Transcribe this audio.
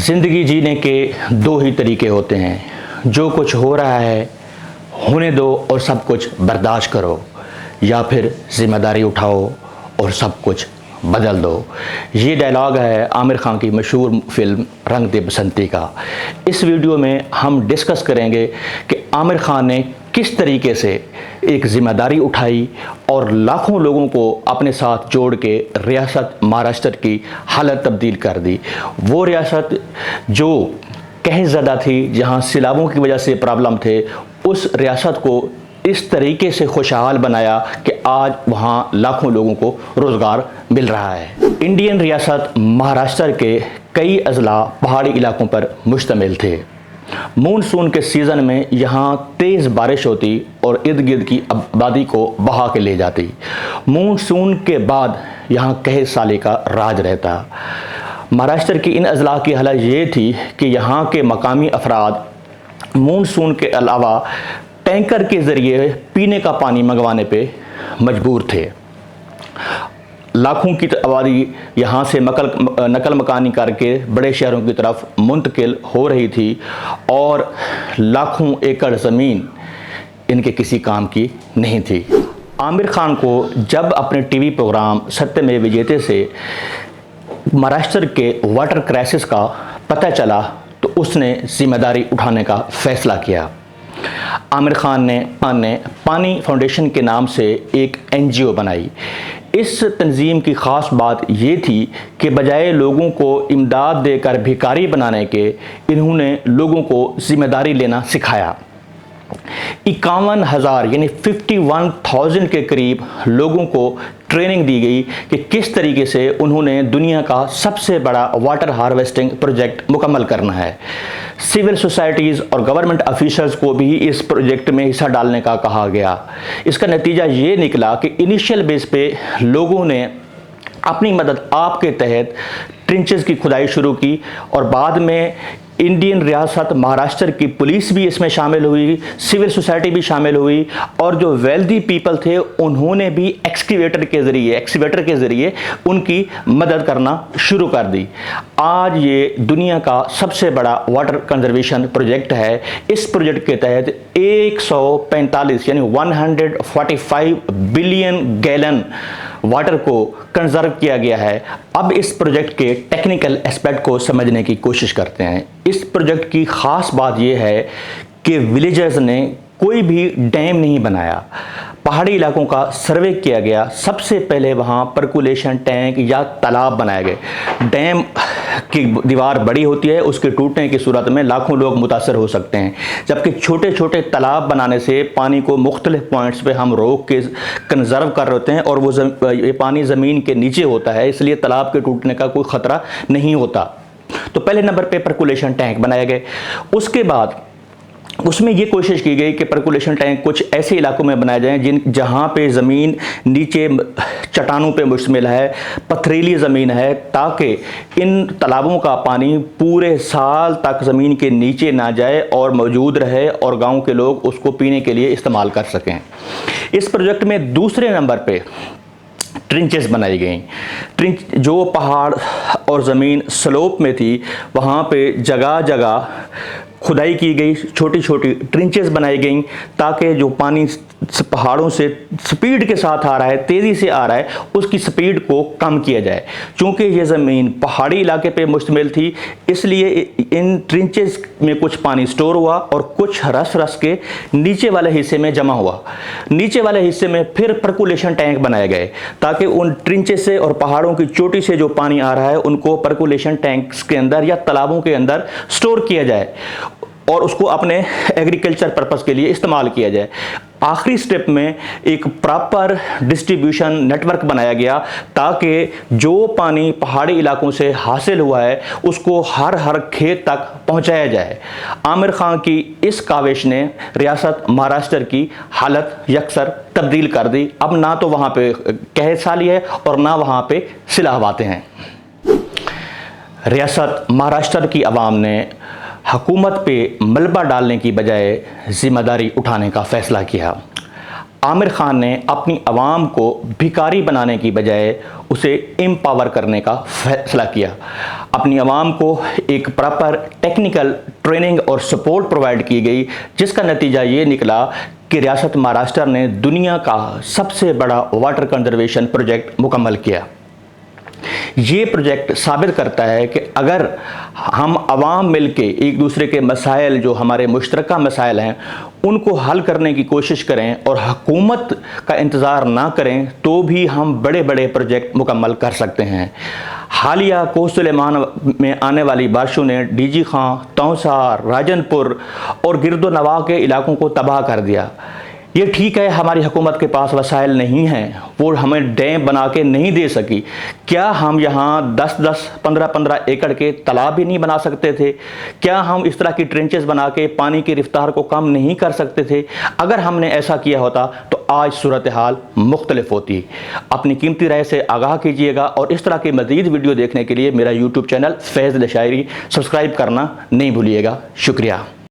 ज़िंदगी जीने के दो ही तरीके होते हैं, जो कुछ हो रहा है होने दो और सब कुछ बर्दाश्त करो, या फिर ज़िम्मेदारी उठाओ और सब कुछ बदल दो। ये डायलॉग है आमिर खान की मशहूर फिल्म रंग दे बसंती का। इस वीडियो में हम डिस्कस करेंगे कि आमिर खान ने किस तरीके से एक ज़िम्मेदारी उठाई और लाखों लोगों को अपने साथ जोड़ के रियासत महाराष्ट्र की हालत तब्दील कर दी। वो रियासत जो कहज़दा थी, जहां सैलाबों की वजह से प्रॉब्लम थे, उस रियासत को इस तरीके से खुशहाल बनाया कि आज वहां लाखों लोगों को रोज़गार मिल रहा है। इंडियन रियासत महाराष्ट्र के कई अजला पहाड़ी इलाकों पर मुश्तमिल थे। मानसून के सीज़न में यहाँ तेज़ बारिश होती और इर्द गिर्द की आबादी को बहा के ले जाती। मानसून के बाद यहाँ कई साले का राज रहता। महाराष्ट्र की इन अजला की हालत ये थी कि यहाँ के मकामी अफराद मानसून के अलावा टैंकर के ज़रिए पीने का पानी मंगवाने पे मजबूर थे। लाखों की आबादी यहाँ से नकल मकानी करके बड़े शहरों की तरफ मुंतकिल हो रही थी और लाखों एकड़ ज़मीन इनके किसी काम की नहीं थी। आमिर खान को जब अपने टीवी प्रोग्राम सत्यमेव जयते से महाराष्ट्र के वाटर क्राइसिस का पता चला तो उसने ज़िम्मेदारी उठाने का फ़ैसला किया। आमिर खान ने पानी फाउंडेशन के नाम से एक NGO बनाई। इस तंजीम की ख़ास बात ये थी कि बजाय लोगों को इमदाद देकर भिखारी बनाने के, इन्होंने लोगों को ज़िम्मेदारी लेना सिखाया। 51,000 यानी 51,000 के करीब लोगों को ट्रेनिंग दी गई कि किस तरीके से उन्होंने दुनिया का सबसे बड़ा वाटर हार्वेस्टिंग प्रोजेक्ट मुकम्मल करना है। सिविल सोसाइटीज़ और गवर्नमेंट ऑफिसर्स को भी इस प्रोजेक्ट में हिस्सा डालने का कहा गया। इसका नतीजा ये निकला कि इनिशियल बेस पे लोगों ने अपनी मदद आपके तहत ट्रेंचेस की खुदाई शुरू की और बाद में इंडियन रियासत महाराष्ट्र की पुलिस भी इसमें शामिल हुई, सिविल सोसाइटी भी शामिल हुई और जो वेल्दी पीपल थे उन्होंने भी एक्सकेवेटर के ज़रिए उनकी मदद करना शुरू कर दी। आज ये दुनिया का सबसे बड़ा वाटर कंजर्वेशन प्रोजेक्ट है। इस प्रोजेक्ट के तहत 145 यानी 145 बिलियन गैलन वाटर को कंजर्व किया गया है। अब इस प्रोजेक्ट के टेक्निकल एस्पेक्ट को समझने की कोशिश करते हैं। इस प्रोजेक्ट की ख़ास बात यह है कि विलेजर्स ने कोई भी डैम नहीं बनाया। पहाड़ी इलाकों का सर्वे किया गया। सबसे पहले वहाँ परकुलेशन टैंक या तालाब बनाए गए। डैम की दीवार बड़ी होती है, उसके टूटने की सूरत में लाखों लोग मुतासर हो सकते हैं, जबकि छोटे छोटे तालाब बनाने से पानी को मुख्तलिफ पॉइंट्स पे हम रोक के कंजर्व कर रहे होते हैं और ये पानी ज़मीन के नीचे होता है, इसलिए तालाब के टूटने का कोई ख़तरा नहीं होता। तो पहले नंबर पे परकुलेशन टैंक बनाए गए। उसके बाद उसमें ये कोशिश की गई कि परकुलेशन टैंक कुछ ऐसे इलाकों में बनाए जाएं जहाँ पे ज़मीन नीचे चट्टानों पे मुश्तमिल है, पथरीली ज़मीन है, ताकि इन तालाबों का पानी पूरे साल तक ज़मीन के नीचे ना जाए और मौजूद रहे और गांव के लोग उसको पीने के लिए इस्तेमाल कर सकें। इस प्रोजेक्ट में दूसरे नंबर पे ट्रेंचेस बनाई गई। ट्रेंच जो पहाड़ और ज़मीन स्लोप में थी वहाँ पे जगह जगह खुदाई की गई, छोटी छोटी ट्रेंचेस बनाई गई ताकि जो पानी पहाड़ों से स्पीड के साथ आ रहा है, तेज़ी से आ रहा है, उसकी स्पीड को कम किया जाए। चूँकि ये ज़मीन पहाड़ी इलाके पे मुश्तमिल थी, इसलिए इन ट्रेंचेस में कुछ पानी स्टोर हुआ और कुछ रस के नीचे वाले हिस्से में जमा हुआ। नीचे वाले हिस्से में फिर परकुलेशन टैंक बनाए गए ताकि उन ट्रेंचेस से और पहाड़ों की चोटी से जो पानी आ रहा है उनको परकुलेशन टैंक्स के अंदर या तालाबों के अंदर स्टोर किया जाए और उसको अपने एग्रीकल्चर पर्पस के लिए इस्तेमाल किया जाए। आखिरी स्टेप में एक प्रॉपर डिस्ट्रीब्यूशन नेटवर्क बनाया गया ताकि जो पानी पहाड़ी इलाकों से हासिल हुआ है उसको हर खेत तक पहुंचाया जाए। आमिर खान की इस काविश ने रियासत महाराष्ट्र की हालत यकसर तब्दील कर दी। अब ना तो वहाँ पे कहसाली है और ना वहाँ पे सिलाहवाते हैं। रियासत महाराष्ट्र की आवाम ने हुकूमत पे मलबा डालने की बजाय ज़िम्मेदारी उठाने का फ़ैसला किया। आमिर खान ने अपनी आवाम को भिखारी बनाने की बजाय उसे एम्पावर करने का फैसला किया। अपनी आवाम को एक प्रॉपर टेक्निकल ट्रेनिंग और सपोर्ट प्रोवाइड की गई, जिसका नतीजा ये निकला कि रियासत महाराष्ट्र ने दुनिया का सबसे बड़ा वाटर कंजर्वेशन प्रोजेक्ट मुकम्मल किया। ये प्रोजेक्ट साबित करता है कि अगर हम आवाम मिलके एक दूसरे के मसाइल, जो हमारे मुश्तरका मसाइल हैं, उनको हल करने की कोशिश करें और हुकूमत का इंतज़ार ना करें, तो भी हम बड़े बड़े प्रोजेक्ट मुकम्मल कर सकते हैं। हालिया कोह-सुलेमान में आने वाली बारिशों ने डीजी खां, तौसा, राजनपुर और गिरदो नवाह के इलाकों को तबाह कर दिया। ये ठीक है, हमारी हुकूमत के पास वसाइल नहीं हैं, वो हमें डैम बना के नहीं दे सकी। क्या हम यहाँ 10-10, 15-15 एकड़ के तालाब भी नहीं बना सकते थे? क्या हम इस तरह की ट्रेंचेस बना के पानी की रफ्तार को कम नहीं कर सकते थे? अगर हमने ऐसा किया होता तो आज सूरत हाल मुख्तलिफ होती। अपनी कीमती राय से आगाह कीजिएगा और इस तरह के मज़ीद वीडियो देखने के लिए मेरा यूट्यूब चैनल फैज़ लशायरी सब्सक्राइब करना नहीं भूलिएगा। शुक्रिया।